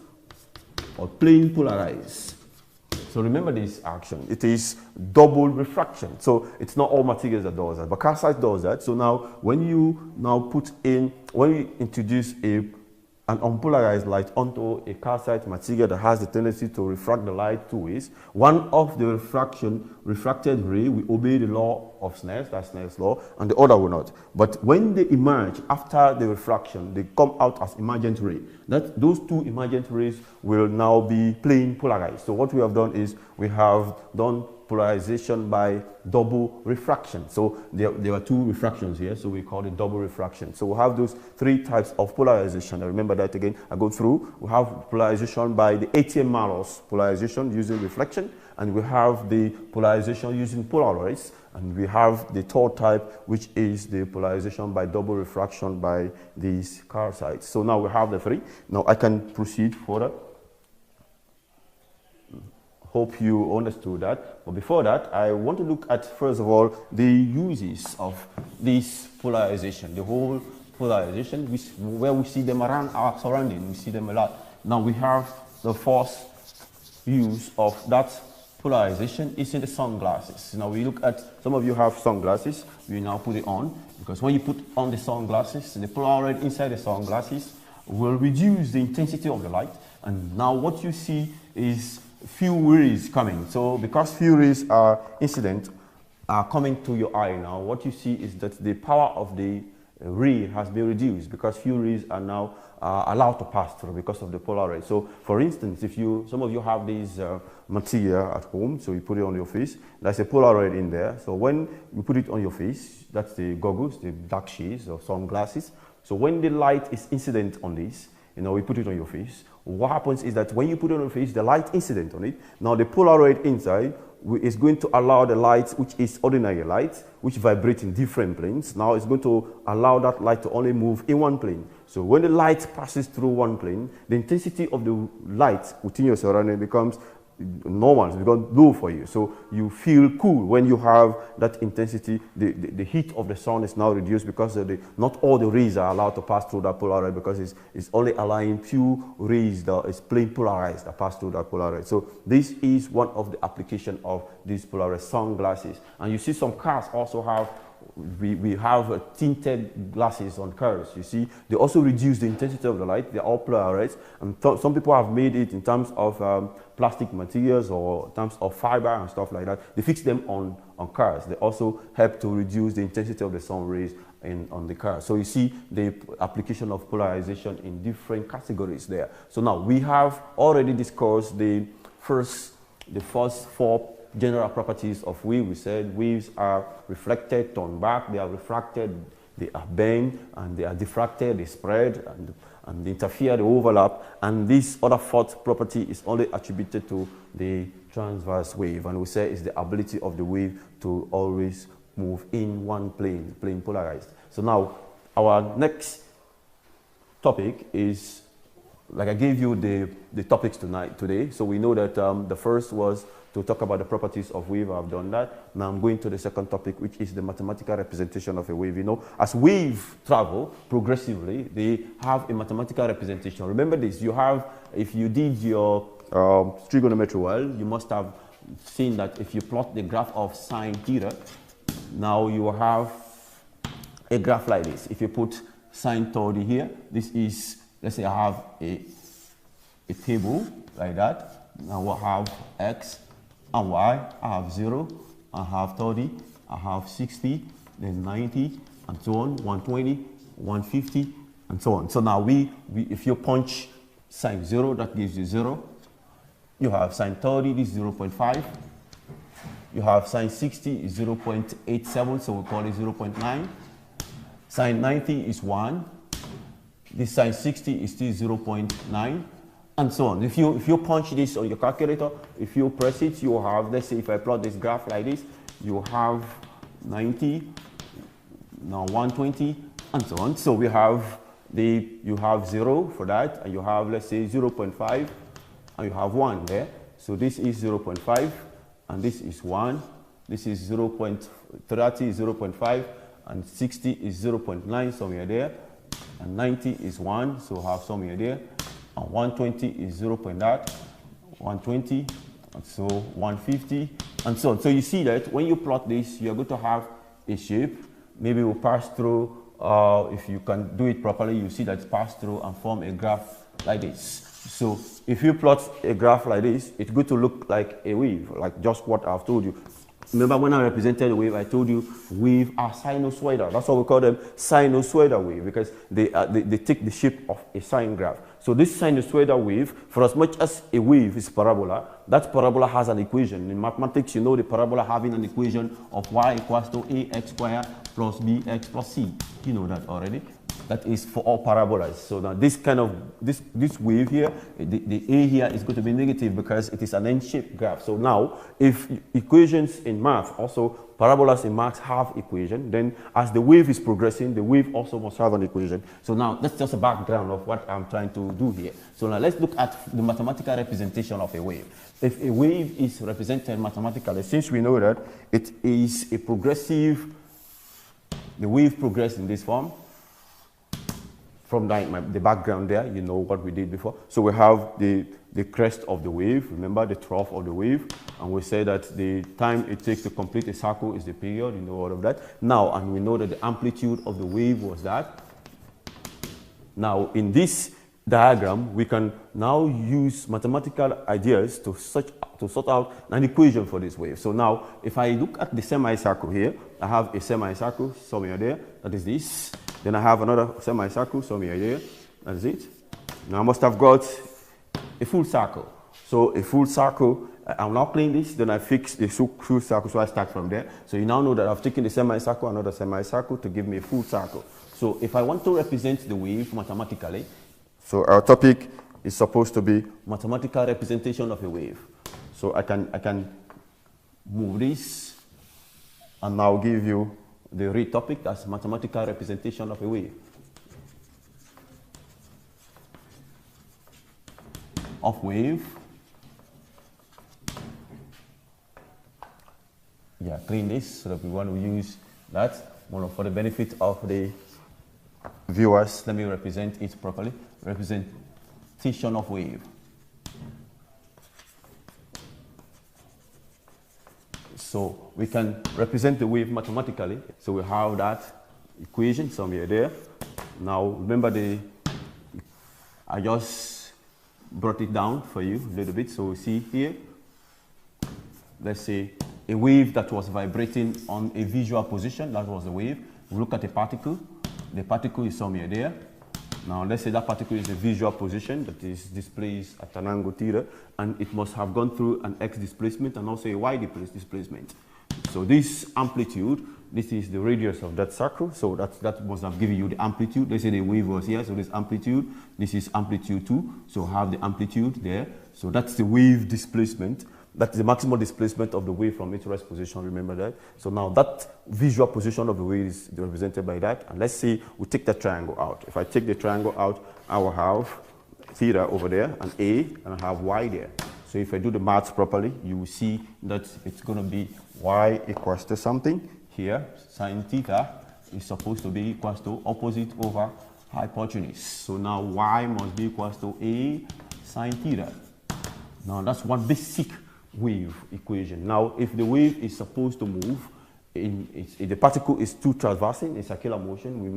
S1: or plane polarized. So remember this action. It is double refraction. So it's not all materials that does that, but calcite does that. So now when you introduce an unpolarized light onto a calcite material that has the tendency to refract the light two ways, one of the refracted ray will obey the law of Snell's, that's Snell's law, and the other will not. But when they emerge after the refraction, they come out as emergent ray. Those two emergent rays will now be plane polarized. So what we have done is we have done polarization by double refraction. So there are two refractions here, so we call it double refraction. So we have those three types of polarization. I remember that again. I go through. We have polarization by the ATM Malus polarization using reflection, and we have the polarization using Polaroids, and we have the third type, which is the polarization by double refraction by these calcites. So now we have the three. Now I can proceed further. Hope you understood that. But before that, I want to look at, first of all, the uses of this polarization, the whole polarization, where we see them around our surrounding. We see them a lot. Now we have the first use of that polarization is in the sunglasses. Now we look at, some of you have sunglasses. We now put it on, because when you put on the sunglasses, the Polaroid inside the sunglasses will reduce the intensity of the light. And now what you see is few rays coming. So because few rays are incident, are coming to your eye now, what you see is that the power of the ray has been reduced because few rays are now allowed to pass through because of the polarization. So for instance, if some of you have these material at home, so you put it on your face, there's a Polaroid in there. So when you put it on your face, that's the goggles, the dark shades or sunglasses. So when the light is incident on this, we put it on your face. What happens is that when you put it on your face, the light incident on it, now the Polaroid inside is going to allow the light, which is ordinary light, which vibrates in different planes. Now it's going to allow that light to only move in one plane. So when the light passes through one plane, the intensity of the light within your surrounding becomes normal, it becomes low for you. So you feel cool when you have that intensity. The heat of the sun is now reduced because not all the rays are allowed to pass through that polarized, because it's only allowing few rays that is plain polarized that pass through that polarized. So this is one of the application of these polarized sunglasses. And you see some cars also have, we have tinted glasses on cars. You see, they also reduce the intensity of the light. They're all polarized, and some people have made it in terms of plastic materials or in terms of fiber and stuff like that. They fix them on cars. They also help to reduce the intensity of the sun rays on the car. So you see the application of polarization in different categories there. So now we have already discussed the first four general properties of wave. We said waves are reflected, turned back, they are refracted, they are bent, and they are diffracted, they spread, and they interfere, they overlap. And this other fourth property is only attributed to the transverse wave. And we say it's the ability of the wave to always move in one plane, plane polarized. So now our next topic is, like I gave you the topics today. So we know that the first was to talk about the properties of wave. I've done that. Now I'm going to the second topic, which is the mathematical representation of a wave. As wave travel progressively, they have a mathematical representation. Remember this, if you did your trigonometry well, you must have seen that if you plot the graph of sine theta, now you have a graph like this. If you put sine 30 here, this is, let's say I have a table like that. Now we'll have x and y. I have 0, I have 30, I have 60, then 90, and so on, 120, 150, and so on. So now if you punch sine 0, that gives you 0. You have sine 30, this is 0.5. You have sine 60 is 0.87, so we call it 0.9. Sine 90 is 1. This sine 60 is still 0.9. And so on. If you punch this on your calculator, if you press it, you have, let's say if I plot this graph like this, you have 90, now 120, and so on. So you have 0 for that, and you have, let's say, 0.5, and you have 1 there. So this is 0.5, and this is 1. This is 0.30 is 0.5, and 60 is 0.9, somewhere there. And 90 is 1, so have somewhere there. And 120 is 0. That, 120, and so 150, and so on. So you see that when you plot this, you're going to have a shape. Maybe we'll pass through, if you can do it properly, you see that it pass through and form a graph like this. So if you plot a graph like this, it's going to look like a wave, like just what I've told you. Remember when I represented the wave, I told you waves are sinusoidal. That's why we call them sinusoidal wave, because they take the shape of a sine graph. So this sinusoidal wave, for as much as a wave is parabola, that parabola has an equation. In mathematics, you know the parabola having an equation of y equals to ax squared plus bx plus c. You know that already. That is for all parabolas. So now this wave here, the a here is going to be negative because it is an n-shaped graph. So now, if equations in math, also parabolas in math have equation, then as the wave is progressing, the wave also must have an equation. So now that's just a background of what I'm trying to do here. So now let's look at the mathematical representation of a wave. If a wave is represented mathematically, since we know that it is a progressive, the wave progresses in this form. From the background there, you know what we did before. So we have the crest of the wave, remember the trough of the wave, and we say that the time it takes to complete a circle is the period, you know all of that. Now, and we know that the amplitude of the wave was that. Now, in this diagram, we can now use mathematical ideas to sort out an equation for this wave. So now, if I look at the semicircle here, I have a semicircle somewhere there, that is this. Then I have another semicircle somewhere there, that is it. Now I must have got a full circle. So a full circle, I'm now playing this, then I fix the full circle, so I start from there. So you now know that I've taken the semicircle, another semicircle to give me a full circle. So if I want to represent the wave mathematically, so our topic is supposed to be mathematical representation of a wave. So I can move this and now give you the real topic as mathematical representation of a wave. Of wave. Yeah, clean this so that we want to use that. For the benefit of the viewers, let me represent it properly. Representation of wave. So we can represent the wave mathematically. So we have that equation somewhere there. Now remember I just brought it down for you a little bit. So we see here, let's say a wave that was vibrating on a visual position, that was the wave. We look at a particle. The particle is somewhere there. Now let's say that particle is a visual position that is displaced at an angle theta, and it must have gone through an x displacement and also a y displacement. So this amplitude, this is the radius of that circle, so that must have given you the amplitude. Let's say the wave was here, so this amplitude, this is amplitude 2, so have the amplitude there. So that's the wave displacement. That's the maximal displacement of the wave from its rest position, remember that? So now that visual position of the wave is represented by that. And let's say we take the triangle out. If I take the triangle out, I will have theta over there and A, and I have Y there. So if I do the maths properly, you will see that it's going to be Y equals to something. Here, sine theta is supposed to be equals to opposite over hypotenuse. So now Y must be equals to A sine theta. Now that's one basic wave equation. Now, if the wave is supposed to move, if the particle is too traversing in circular motion, we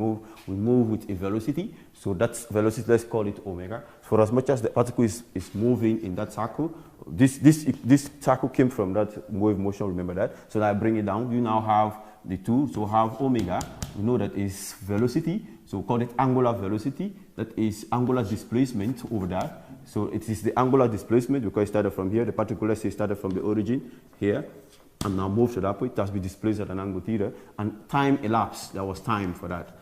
S1: move with a velocity. So that's velocity, let's call it omega. For as much as the particle is moving in that circle, this circle came from that wave motion, remember that? So that I bring it down, you now have the two, so have omega, we know that is velocity, so we call it angular velocity, that is angular displacement over that. So it is the angular displacement because it started from here, the particle, let's say, started from the origin here, and now moved to that point, it has been displaced at an angle theta, and time elapsed, there was time for that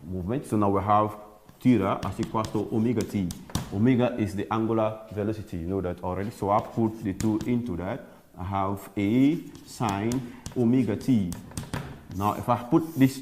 S1: movement. So now we have theta as equals to omega t. Omega is the angular velocity, you know that already. So I put the two into that. I have A sine omega t. Now if I put this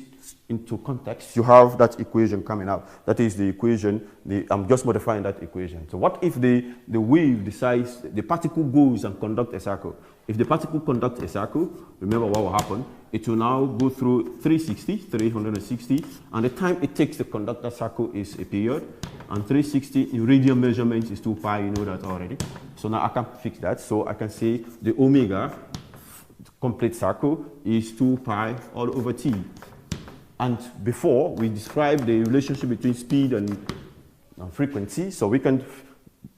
S1: into context, you have that equation coming out. That is the equation, I'm just modifying that equation. So what if the wave decides, the particle goes and conducts a circle? If the particle conducts a circle, remember what will happen? It will now go through 360, and the time it takes to conduct that circle is a period, and 360 in radian measurements is 2 pi, you know that already. So now I can fix that, so I can say the omega complete circle is 2 pi all over t. And before, we described the relationship between speed and frequency, so we can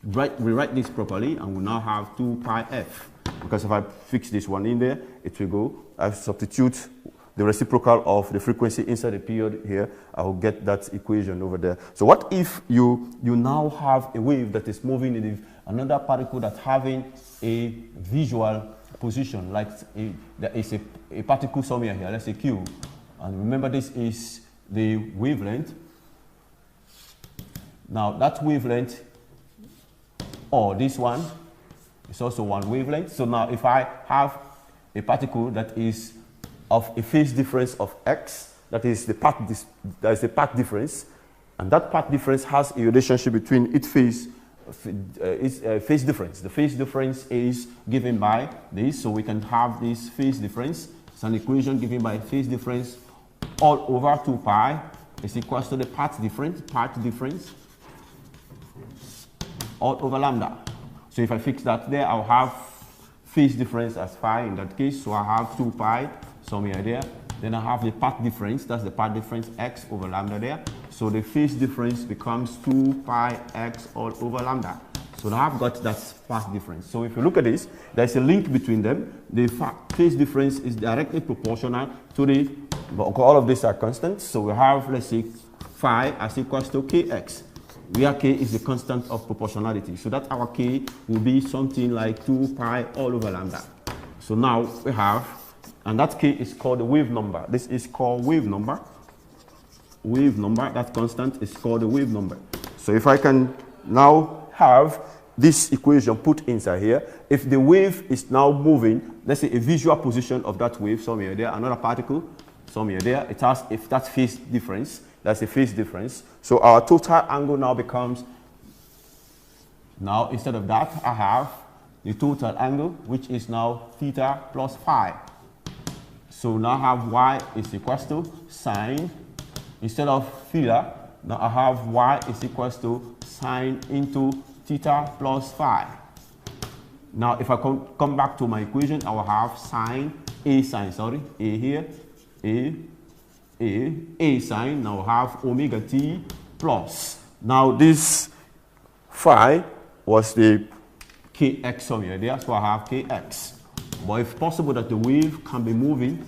S1: rewrite this properly, and we now have 2 pi f. Because if I fix this one in there, it will go. I substitute the reciprocal of the frequency inside the period here, I will get that equation over there. So what if you now have a wave that is moving in another particle that's having a visual position, like there is a particle somewhere here, let's say Q. And remember, this is the wavelength. Now that wavelength, or this one, is also one wavelength. So now if I have a particle that is of a phase difference of x, that is the path difference, and that path difference has a relationship between its phase difference. The phase difference is given by this, so we can have this phase difference. It's an equation given by phase difference all over 2 pi is equals to the path difference all over lambda. So if I fix that there, I'll have phase difference as phi in that case. So I have 2 pi somewhere there. Then I have the path difference, that's the path difference x over lambda there. So the phase difference becomes 2 pi x all over lambda. So now I've got that path difference. So if you look at this, there's a link between them. The phase difference is directly proportional to the, but all of these are constants. So we have, let's say, phi as equals to kx, where k is the constant of proportionality. So that our k will be something like 2 pi all over lambda. So now we have, and that k is called the wave number. This is called wave number. Wave number, that constant is called the wave number. So if I can now have this equation put inside here, if the wave is now moving, let's say a visual position of that wave somewhere there, another particle somewhere there, it has, if that phase difference, that's a phase difference. So our total angle now becomes, now instead of that, I have the total angle, which is now theta plus phi. So now I have y is equals to sine, instead of theta, now I have y is equals to sine into theta plus phi. Now if I come back to my equation, I will have sine, a here, a sine, now I have omega t plus. Now this phi was the kx somewhere there, so I have kx. But it's possible that the wave can be moving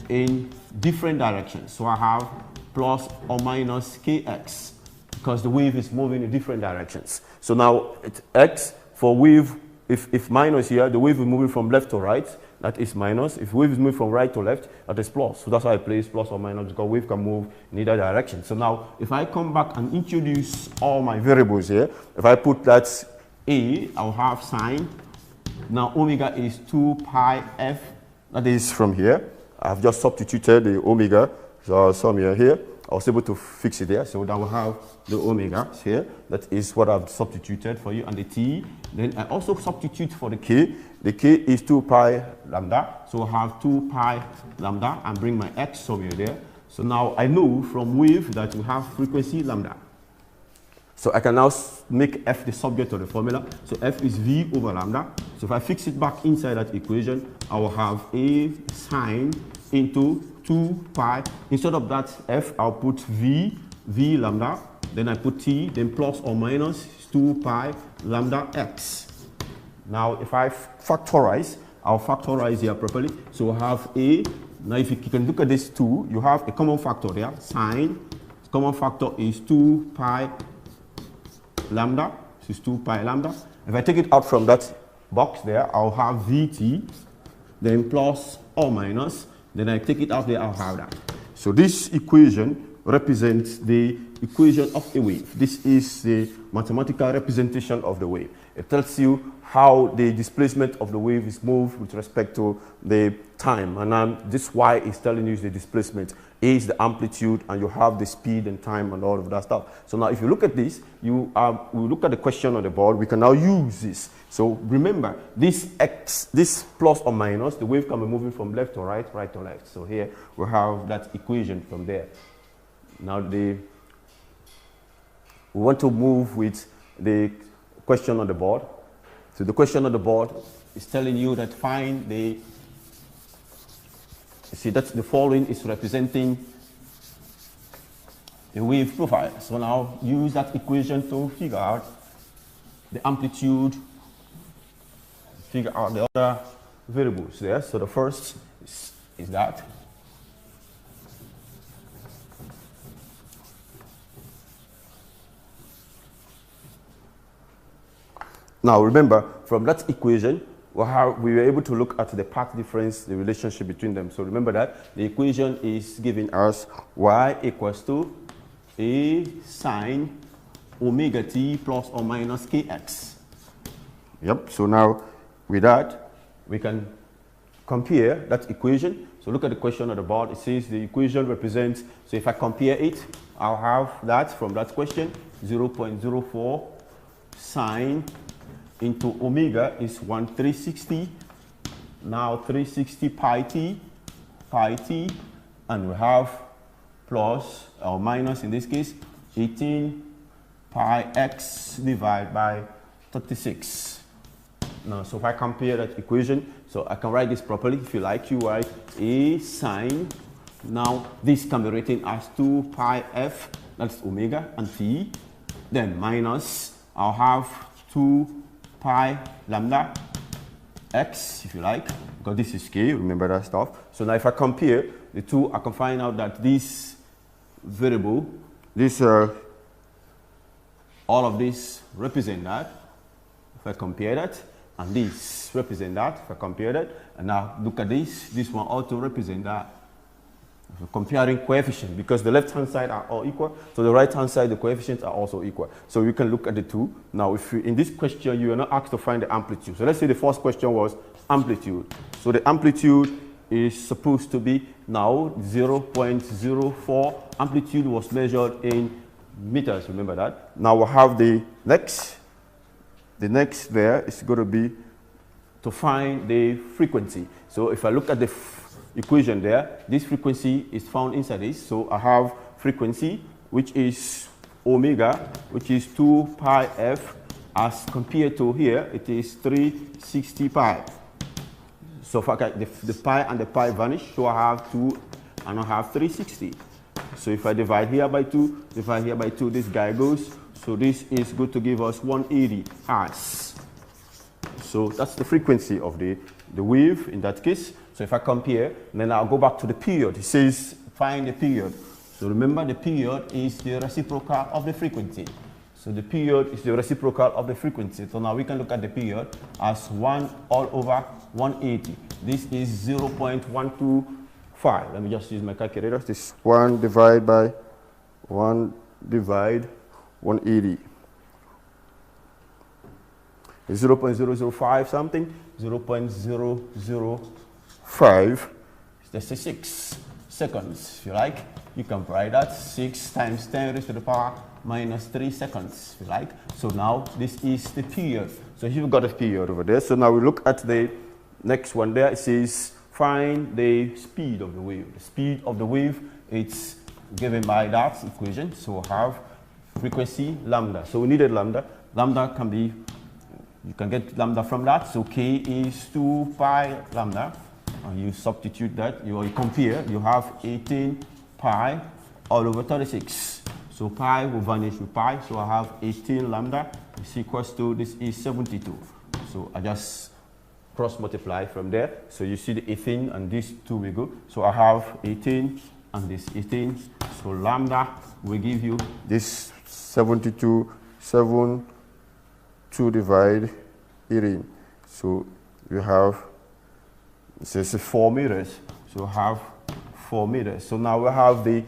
S1: in different directions. So I have plus or minus kx, because the wave is moving in different directions. So now it's x for wave, if minus here, the wave is moving from left to right, that is minus. If wave is moving from right to left, that is plus. So that's why I place plus or minus, because wave can move in either direction. So now if I come back and introduce all my variables here, if I put that a, I'll have sine. Now omega is 2 pi f, that is from here. I've just substituted the omega, so somewhere here. I was able to fix it there, so that will have the omega here. That is what I've substituted for you, and the t. Then I also substitute for the k. The k is 2 pi lambda, so I have 2 pi lambda, and bring my x somewhere there. So now I know from wave that we have frequency lambda. So I can now make f the subject of the formula. So f is v over lambda. So if I fix it back inside that equation, I will have a sine into 2 pi. Instead of that f, I'll put v lambda. Then I put t, then plus or minus 2 pi lambda x. Now if I factorize, I'll factorize here properly. So I have a, now if you can look at this 2, you have a common factor there, sine. The common factor is 2 pi lambda, this is 2 pi lambda. If I take it out from that box there, I'll have vt, then plus or minus, then I take it out there, I'll have that. So this equation represents the equation of a wave. This is the mathematical representation of the wave. It tells you how the displacement of the wave is moved with respect to the time. And this y is telling you the displacement. A is the amplitude, and you have the speed and time and all of that stuff. So now if you look at this, we look at the question on the board, we can now use this. So remember, this x, this plus or minus, the wave can be moving from left to right, right to left. So here we have that equation from there. Now we want to move with the question on the board. So the question on the board is telling you that find the, see that the following is representing the wave profile. So now use that equation to figure out the amplitude, figure out the other variables there. So the first is that. Now remember, from that equation, we were able to look at the path difference, the relationship between them. So remember that the equation is giving us y equals to a sine omega t plus or minus kx. Yep, so now with that, we can compare that equation. So look at the question on the board. It says the equation represents, so if I compare it, I'll have that from that question, 0.04 sine into omega is 1360. Now 360 pi t, and we have plus or minus in this case 18 pi x divided by 36. Now, so if I compare that equation, so I can write this properly. If you like, you write a sine. Now this can be written as 2 pi f that's omega and t. Then minus, I'll have 2 pi lambda x, if you like, because this is k, remember that stuff. So now if I compare the two, I can find out that this variable, this all of this represent that. If I compare that, and this represent that, if I compare that, and now look at this one also represent that. If we're comparing coefficient, because the left hand side are all equal, so the right hand side, the coefficients are also equal. So you can look at the two. Now, if you, in this question, you are not asked to find the amplitude. So let's say the first question was amplitude. So the amplitude is supposed to be now 0.04. Amplitude was measured in meters, remember that. Now we have the next there is going to be to find the frequency. So if I look at the equation there, this frequency is found inside this. So I have frequency, which is omega, which is 2 pi f, as compared to here, it is 360 pi. So if I get the pi and the pi vanish, so I have 2 and I have 360. So if I divide here by 2, divide here by 2, this guy goes. So this is going to give us 180 Hz. So that's the frequency of the wave in that case. So if I compare, then I'll go back to the period. It says find the period. So remember, the period is the reciprocal of the frequency. So the period is the reciprocal of the frequency. So now we can look at the period as 1 all over 180. This is 0.125. Let me just use my calculator. This 1 divided by 1 divide 180. It's 0.005 something, 0.005. That's 6 seconds, if you like. You can write that 6 times 10 raised to the power minus 3 seconds, if you like. So now this is the period. So you've got a period over there. So now we look at the next one there. It says find the speed of the wave. The speed of the wave, it's given by that equation. So we have frequency lambda. So we needed lambda. Lambda can be, you can get lambda from that. So k is 2 pi lambda. And you substitute that, you compare, you have 18 pi all over 36. So pi will vanish with pi. So I have 18 lambda is equals to, this is 72. So I just cross multiply from there. So you see the 18 and these two will go. So I have 18 and this 18. So lambda will give you this 72, 7, 2 divide 18. So you have, this is 4 meters. So we have 4 meters. So now we have the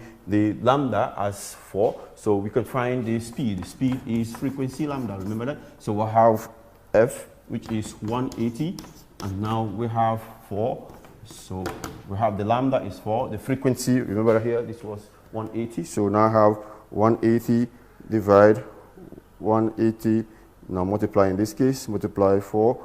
S1: lambda as 4. So we can find the speed. The speed is frequency lambda. Remember that? So we have f, which is 180. And now we have 4. So we have the lambda is 4. The frequency, remember here, this was 180. So now I have 180 divide 180. Now multiply in this case, multiply 4.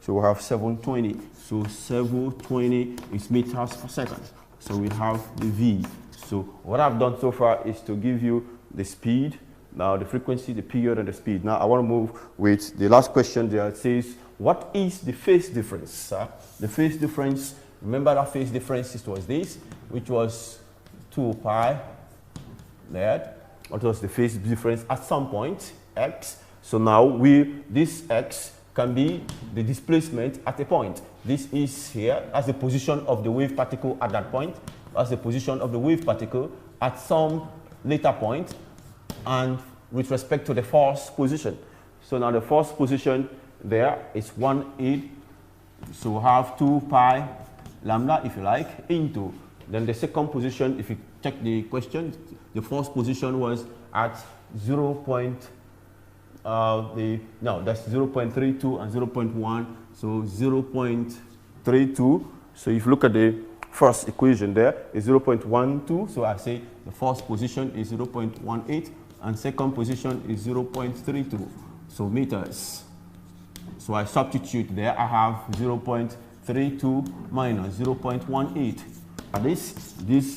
S1: So we have 720. So 720 is meters per second. So we have the V. So what I've done so far is to give you the speed, now the frequency, the period, and the speed. Now I want to move with the last question there. It says, what is the phase difference? The phase difference, remember that phase difference was this, which was 2 pi there. What was the phase difference at some point, x. So now this x can be the displacement at a point. This is here as the position of the wave particle at that point, as the position of the wave particle at some later point, and with respect to the first position. So now the first position there is 1/8. So we have 2 pi lambda, if you like, into. Then the second position, if you check the question, the first position was at 0. That's 0.32 and 0.1. So 0.32. So if you look at the first equation there, is 0.12. So I say the first position is 0.18 and second position is 0.32. So meters. So I substitute there. I have 0.32 minus 0.18. And this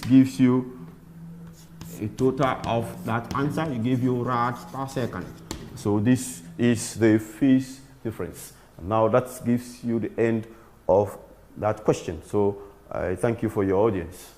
S1: gives you a total of that answer. It gives you rads per second. So this is the phase difference. Now that gives you the end of that question. So I thank you for your audience.